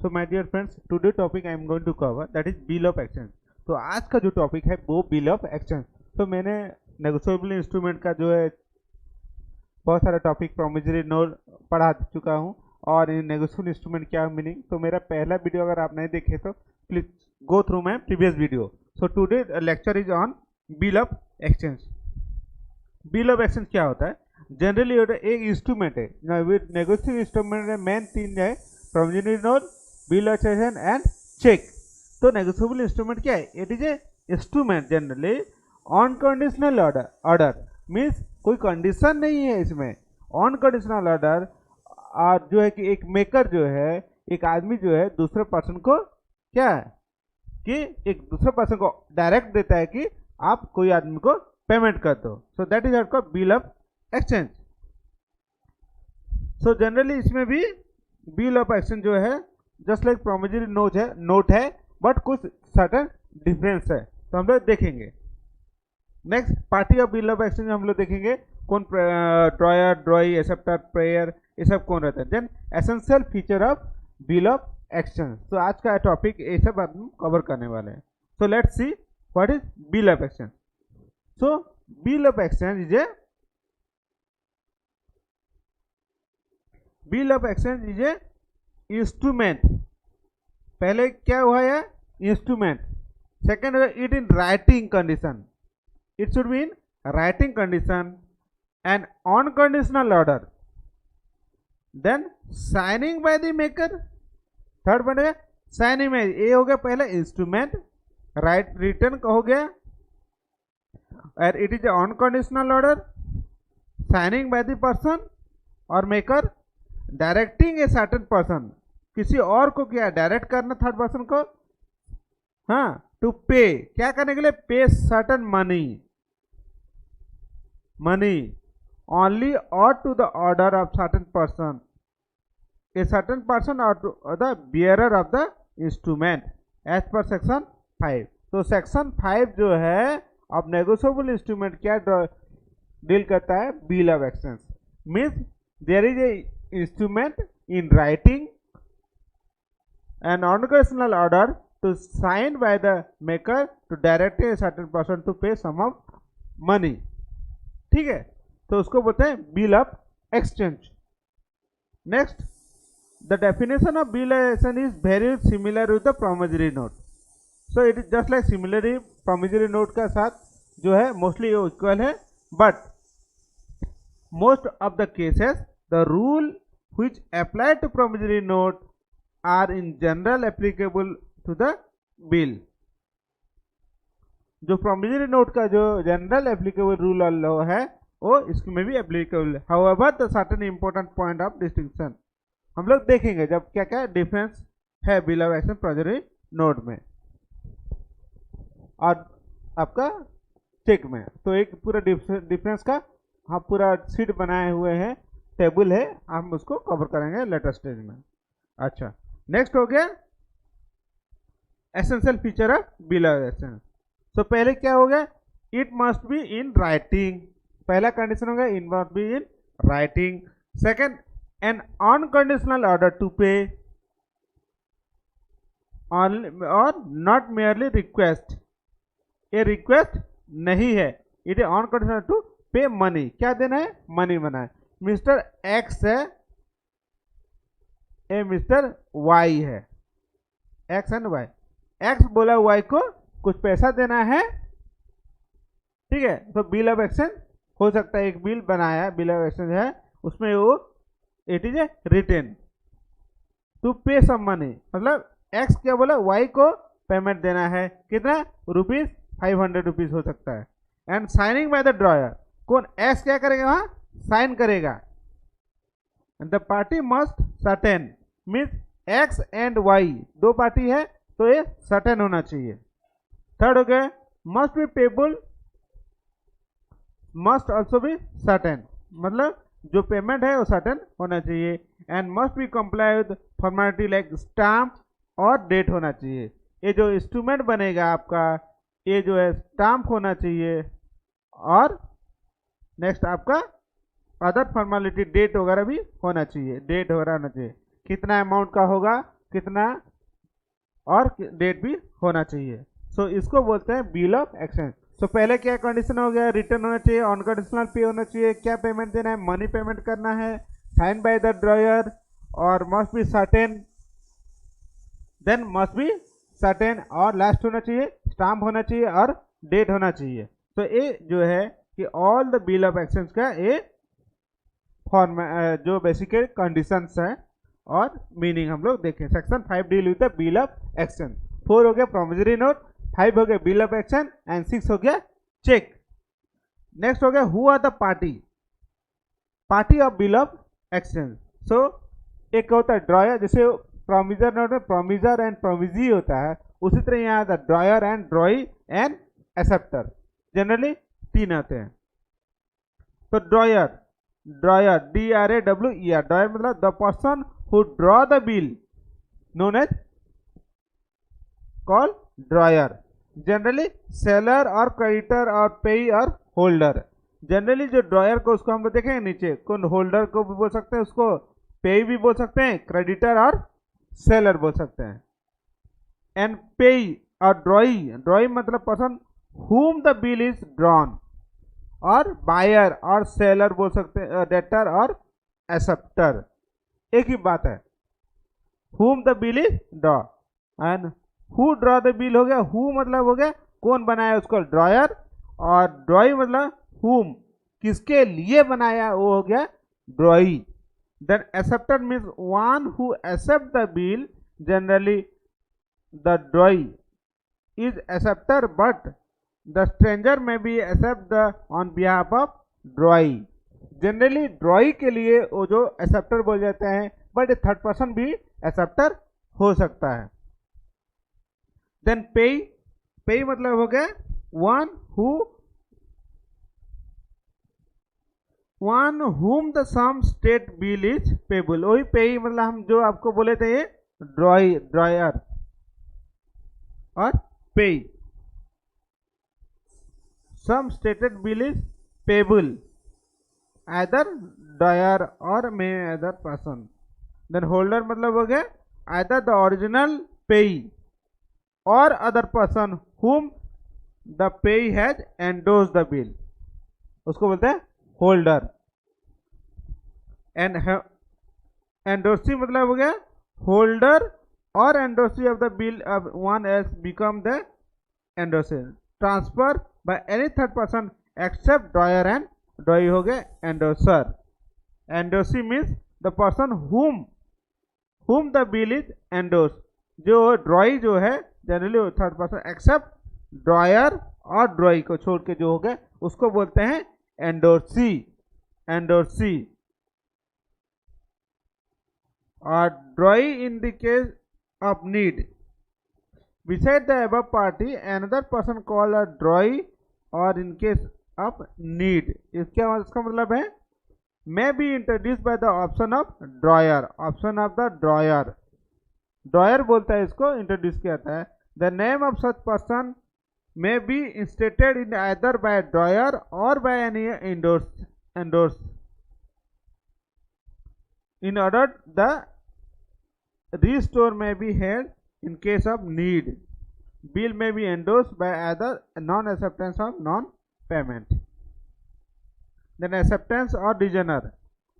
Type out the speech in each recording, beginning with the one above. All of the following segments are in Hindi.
So my dear friends, today topic I am going to cover that is bill of exchange. तो आज का जो टॉपिक है वो बिल ऑफ एक्सचेंज। तो मैंने नेगोशिएबल इंस्ट्रूमेंट का जो है बहुत सारा टॉपिक प्रोमिसरी नोट पढ़ा चुका हूँ और नेगोशिएबल इंस्ट्रूमेंट क्या मीनिंग। तो मेरा पहला वीडियो अगर आप नहीं देखे तो please go through my previous video. So today lecture is on bill of exchange. Bill of exchange क्या होता है? जनरली एक इंस्ट्रूमेंट है, नेगोशिएबल इंस्ट्रूमेंट में मेन तीन है, promissory note, bill of exchange and cheque. तो नेगोशिएबल इंस्ट्रूमेंट क्या है? It is a instrument generally on conditional order means कोई कंडीशन नहीं है इसमें। ऑन कंडीशनल ऑर्डर और जो है कि एक मेकर जो है, एक आदमी जो है दूसरे पर्सन को क्या है कि एक दूसरे पर्सन को डायरेक्ट देता है कि आप कोई आदमी को पेमेंट कर दो। सो दैट इज आपका bill of exchange. So generally इसमें भी बिल ऑफ एक्सचेंज जो है जस्ट लाइक प्रोमिसरी नोट है बट कुछ सर्टेन डिफरेंस है, तो हम लोग देखेंगे। Next party of bill of exchange हम लोग देखेंगे कौन ड्रॉयर, ड्रॉई, एक्सेप्टर, प्रेयर, ये सब कौन रहता है। Then essential feature of bill of exchange. तो आज का टॉपिक ये सब हम कवर करने वाले हैं। So let's see what is bill of exchange. So bill of exchange is a bill of exchange is a instrument. पहले क्या हुआ है? Instrument. Second it in writing condition, it should be in writing condition and on conditional order, then signing by the maker। Third बनेगा साइनिंग में, ये हो गया पहला इंस्ट्रूमेंट, राइट रिटर्न हो गया, और it is on conditional order, signing by the person or maker, directing a certain person, किसी और को क्या डायरेक्ट करना थर्ड पर्सन को, हाँ, टू पे, क्या करने के लिए? पे certain money only or to the order of certain person, a certain person or to the bearer of the instrument as per section 5। तो सेक्शन 5 जो है अब नेगोशिएबल इंस्ट्रूमेंट क्या डील करता है? Bill of exchange means there is a instrument in writing and on conditional order to sign by the maker to direct a certain person to pay sum of money। ठीक है, तो उसको बोलते हैं bill of exchange. Next the definition of bill of exchange is very similar with the promissory note. So it is just like similarly promissory note का साथ जो है मोस्टली इक्वल है, but most of the cases the rule which apply to promissory note are in general applicable to the bill. जो प्रोमिसरी नोट का जो जनरल एप्लीकेबल रूल और लॉ है वो इसमें भी एप्लीकेबल है। However the certain important point of distinction हम लोग देखेंगे जब क्या क्या डिफरेंस है bill of exchange promissory note में और आपका चेक में। तो एक पूरा डिफरेंस का हम पूरा शीट बनाए हुए हैं, टेबल है, हम उसको कवर करेंगे लेटर स्टेज में। अच्छा, नेक्स्ट हो गया essential feature of bill of exchange. So पहले क्या हो गया? It must be in writing, पहला कंडीशन हो गया it must be in writing. Second an unconditional order to pay or not merely request, ये रिक्वेस्ट नहीं है, it is unconditional to pay money. क्या देना है? मनी देना है। मिस्टर एक्स है, ए मिस्टर वाई है, एक्स एंड वाई। एक्स बोला वाई को कुछ पैसा देना है, ठीक है, तो बिल ऑफ एक्सचेंज हो सकता है, एक बिल बनाया बिल ऑफ एक्सचेंज है, उसमें वो it is a return to pay some money, मतलब एक्स क्या बोला? वाई को पेमेंट देना है, कितना? ₹500 हो सकता है। And signing by the drawer, कौन? एक्स क्या करेगा? वहां साइन करेगा। The party must certain means X and Y दो पार्टी है तो ये सर्टेन होना चाहिए। थर्ड हो गया must be payable, must also be certain, मतलब जो पेमेंट है वो सर्टेन होना चाहिए। And must be comply with formality like stamp और डेट होना चाहिए। ये जो इंस्ट्रूमेंट बनेगा आपका, ये जो है स्टाम्प होना चाहिए और नेक्स्ट आपका अदर फॉर्मेलिटी डेट वगैरह भी होना चाहिए, डेट वगैरह होना चाहिए। कितना अमाउंट का होगा कितना और डेट भी होना चाहिए। सो इसको बोलते हैं बिल ऑफ एक्सचेंज। तो पहले क्या कंडीशन हो गया, रिटर्न होना चाहिए, अनकंडीशनल पे होना चाहिए, क्या पेमेंट देना है, मनी पेमेंट करना है, साइन बाय द ड्रॉयर और must be certain, then must be certain और लास्ट होना चाहिए, स्टाम्प होना चाहिए और डेट होना चाहिए। तो ये जो है कि all the bill of exchange का ये फॉर्म जो बेसिक कंडीशंस है और मीनिंग हम लोग देखें। Section 5 deal with the bill of exchange. 4 हो गया प्रोमिसरी नोट, 5 हो गया बिल ऑफ एक्सचेंज एंड 6 हो गया चेक। नेक्स्ट हो गया who are the party of bill of exchange. So एक होता है ड्रॉयर, जैसे प्रोमिजर नोट में प्रोमिजर एंड प्रोविजी होता है, उसी तरह यहाँ the drawer and drawee and acceptor, generally 3 आते हैं। तो ड्रॉयर DRAWER, ड्रॉयर मतलब the person who draw the bill known as call drawer. Generally seller और क्रेडिटर और पेई और होल्डर। जनरली जो ड्रॉयर को उसको हम लोग देखेंगे नीचे, कौन होल्डर को भी बोल सकते हैं, उसको पेई भी बोल सकते हैं, क्रेडिटर और सेलर बोल सकते हैं। एंड पेई और ड्रॉई मतलब person whom the bill is drawn, और बायर और सेलर बोल सकते हैं, डेटर और एक्सेप्टर, एक ही बात है। whom the bill is draw and who draw the bill हो गया, who मतलब हो गया कौन बनाया उसको, ड्रॉयर, और ड्रॉई मतलब whom किसके लिए बनाया, वो हो गया drawee. Then acceptor means one who accept the bill, generally the drawee is acceptor but the stranger may be accept the on behalf of drawee। Generally ड्रॉई के लिए वो जो एक्सेप्टर बोल जाते हैं, बट थर्ड पर्सन भी एक्सेप्टर हो सकता है। देन पेई मतलब हो गया one whom the sum state bill is payable। वही पेई मतलब हम जो आपको बोले थे ये ड्रॉयर और payee. Sum stated bill is payable either drawer or may other person. Then holder मतलब हो गया either the original payee or other person whom the payee has endorse the bill, उसको बोलते हैं होल्डर। एंड एंडोर्सी मतलब हो गया होल्डर और endorsee of the bill of one else become the endorser, transfer by any third person except drawer and drawee हो गए endorser. Endorsee means the person whom the bill is endorse. जो ड्रॉई जो है generally third person except drawer और ड्रॉई को छोड़ के जो हो गए उसको बोलते हैं एंडोर्सी। और ड्रॉई in the case of need. Beside the above party, another person called a drawee or in case of need. इसका मतलब है may be introduced by the option of drawer, option of the drawer। Dryer बोलता है इसको, इंट्रोड्यूस किया जाता है। The name of such person may be stated in either by drawer or by any endorse in order the restore may be held in case of need। Bill may be endorsed by either non-acceptance or non-payment। Then acceptance or dishonor।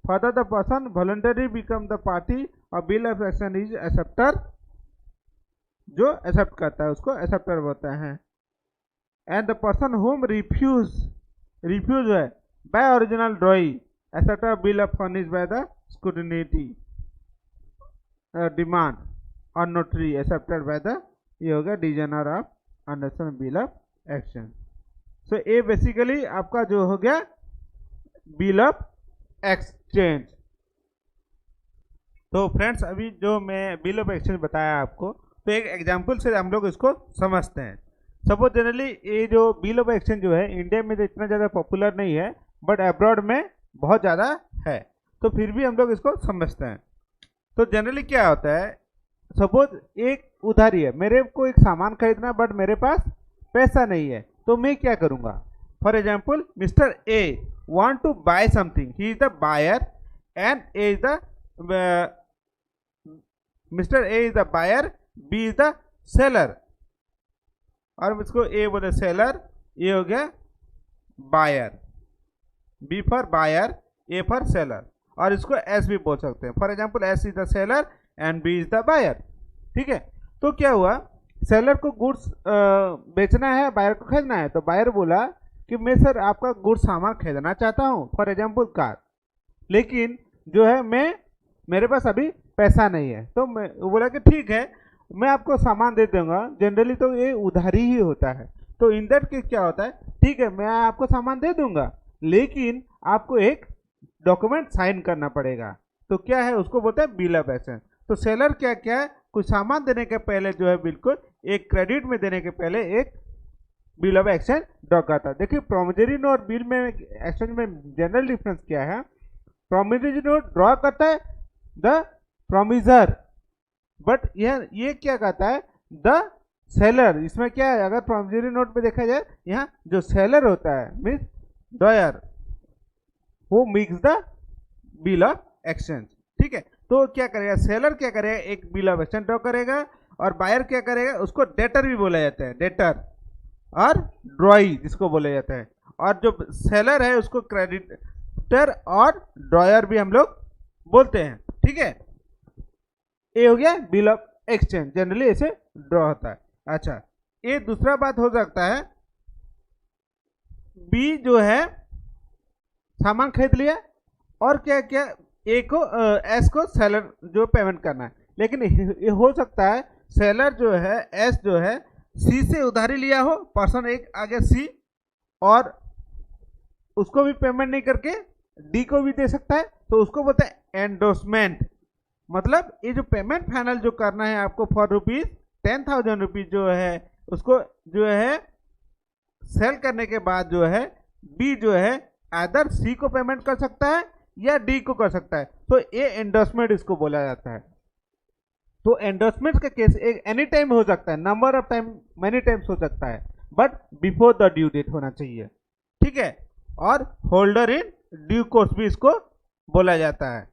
Further, the person voluntarily become the party of bill of exchange is acceptor। जो accept करता है उसको acceptor बोलते हैं। And the person whom refuse है by original drawee, acceptor bill of furnished by the scrutiny demand or notary accepted by the, ये हो गया dishonour of understand bill of exchange. So ये बेसिकली आपका जो हो गया बिल ऑफ एक्सचेंज। तो फ्रेंड्स अभी जो मैं बिल ऑफ एक्सचेंज बताया आपको, तो एक एग्जांपल से हम लोग इसको समझते हैं। सपोज जनरली ये जो बिल ऑफ एक्सचेंज जो है इंडिया में तो इतना ज़्यादा पॉपुलर नहीं है, बट अब्रॉड में बहुत ज़्यादा है, तो फिर भी हम लोग इसको समझते हैं। तो जनरली क्या होता है, सपोज एक उधारी है, मेरे को एक सामान खरीदना बट मेरे पास पैसा नहीं है, तो मैं क्या करूंगा। For example mister A want to buy something, he is the buyer and A is the mister A is the buyer, B is the seller, और हम इसको ए बोले सेलर, ए हो गया buyer, B for buyer, A for seller, और इसको एस भी बोल सकते हैं। For example S is the seller and B is the buyer. ठीक है, तो क्या हुआ, सेलर को गुड्स बेचना है, बायर को खरीदना है। तो बायर बोला कि मैं सर आपका गुड्स सामान खरीदना चाहता हूँ, फॉर एग्जाम्पल कार, लेकिन जो है मेरे पास अभी पैसा नहीं है। तो मैं वो बोला कि ठीक है मैं आपको सामान दे दूंगा। जनरली तो ये उधारी ही होता है। तो इन दैट केस क्या होता है, ठीक है मैं आपको सामान दे दूंगा, लेकिन आपको एक डॉक्यूमेंट साइन करना पड़ेगा। तो क्या है, उसको बोलते हैं बिल ऑफ एक्सचेंज। तो सेलर क्या क्या है, कुछ सामान देने के पहले जो है बिल्कुल एक क्रेडिट में देने के पहले एक बिल ऑफ एक्सचेंज ड्रॉ करता है। देखिए प्रोमिसरी नोट बिल में एक्सचेंज में जनरल डिफरेंस क्या है, प्रोमिसरी नोट ड्रॉ करता है द प्रोमिसर, बट ये क्या कहता है, द सेलर। इसमें क्या है, अगर प्रोमिसरी नोट पे देखा जाए, यहाँ जो सेलर होता है मीन्स ड्रॉयर, वो makes the bill of exchange. ठीक है, तो क्या करेगा सेलर, क्या करेगा एक बिल ऑफ एक्सचेंज ड्रॉ करेगा, और बायर क्या करेगा, उसको डेटर भी बोला जाता है, डेटर और ड्रॉई जिसको बोला जाता है, और जो सेलर है उसको क्रेडिटर और ड्रॉयर भी हम लोग बोलते हैं। ठीक है, ये हो गया बिल ऑफ एक्सचेंज, जनरली ऐसे ड्रॉ होता है। अच्छा, ये दूसरा बात हो सकता है, बी जो है सामान खरीद लिया, और क्या क्या ए को एस को सेलर जो पेमेंट करना है, लेकिन ये हो सकता है सेलर जो है एस जो है सी से उधारी लिया हो, पर्सन एक आगे सी, और उसको भी पेमेंट नहीं करके डी को भी दे सकता है। तो उसको बोलते हैं एंडोर्समेंट। मतलब ये जो पेमेंट फाइनल जो करना है आपको फॉर रुपीज 10,000 रुपीज जो है, उसको जो है सेल करने के बाद जो है बी जो है आदर सी को पेमेंट कर सकता है या डी को कर सकता है। तो ये एंडोर्समेंट इसको बोला जाता है। तो एंडोर्समेंट का केस एक एनी टाइम हो सकता है, number of time many times हो सकता है, but before the due date होना चाहिए। ठीक है, और होल्डर इन ड्यू कोर्स भी इसको बोला जाता है,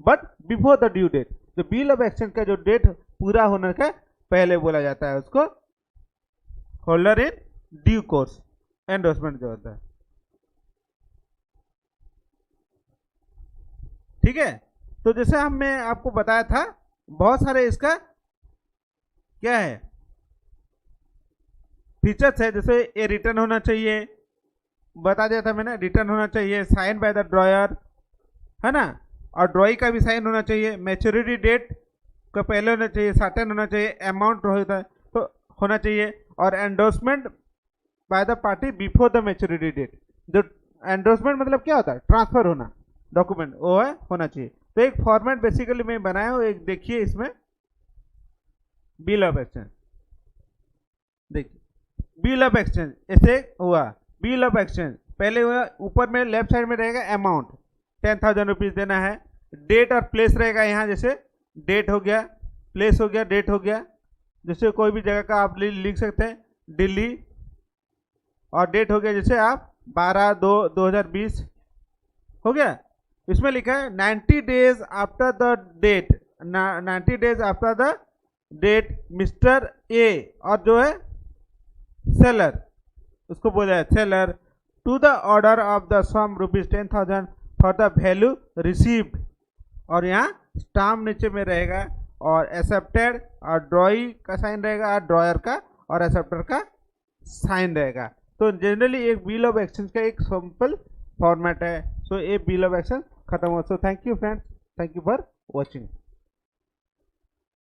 but before the due date. जो बिल ऑफ एक्सचेंज का जो डेट पूरा होने का पहले बोला जाता है उसको holder in due course, endorsement जो होता है। ठीक है, तो जैसे मैं आपको बताया था, बहुत सारे इसका क्या है फीचर्स है। जैसे ये रिटर्न होना चाहिए, बता दिया था मैंने, रिटर्न होना चाहिए, साइन बाय द ड्रॉयर, है ना, और ड्रॉई का भी साइन होना चाहिए, मैच्योरिटी डेट का पहले होना चाहिए, सर्टेन होना चाहिए, अमाउंट होता है तो होना चाहिए, और endorsement by the party before the maturity date. जो एंडोर्समेंट मतलब क्या होता है, ट्रांसफर होना डॉक्यूमेंट, वो है होना चाहिए। तो एक फॉर्मेट बेसिकली मैं बनाया हूँ, एक देखिए इसमें बिल ऑफ एक्सचेंज, देखिए बिल ऑफ एक्सचेंज ऐसे हुआ। बिल ऑफ एक्सचेंज पहले हुआ, ऊपर में लेफ्ट साइड में रहेगा अमाउंट 10,000 रुपीज देना है, डेट और प्लेस रहेगा यहाँ, जैसे डेट हो गया, प्लेस हो गया, डेट हो गया, जैसे कोई भी जगह का आप लिख सकते हैं दिल्ली, और डेट हो गया जैसे आप 12/2/2020 हो गया। इसमें लिखा है 90 days after the date, 90 days after the date mister A, और जो है सेलर, उसको बोला है seller, to the order of the sum rupees 10,000 for the value received, और यहाँ स्टाम्प नीचे में रहेगा, और एक्सेप्टेड और ड्रॉई का साइन रहेगा, और ड्रॉयर का और एक्सेप्टर का साइन रहेगा। तो जनरली एक बिल ऑफ एक्सचेंज का एक सिंपल फॉर्मेट है। सो ये बिल ऑफ एक्सचेंज खत्म हो। So thank you friends, thank you for watching.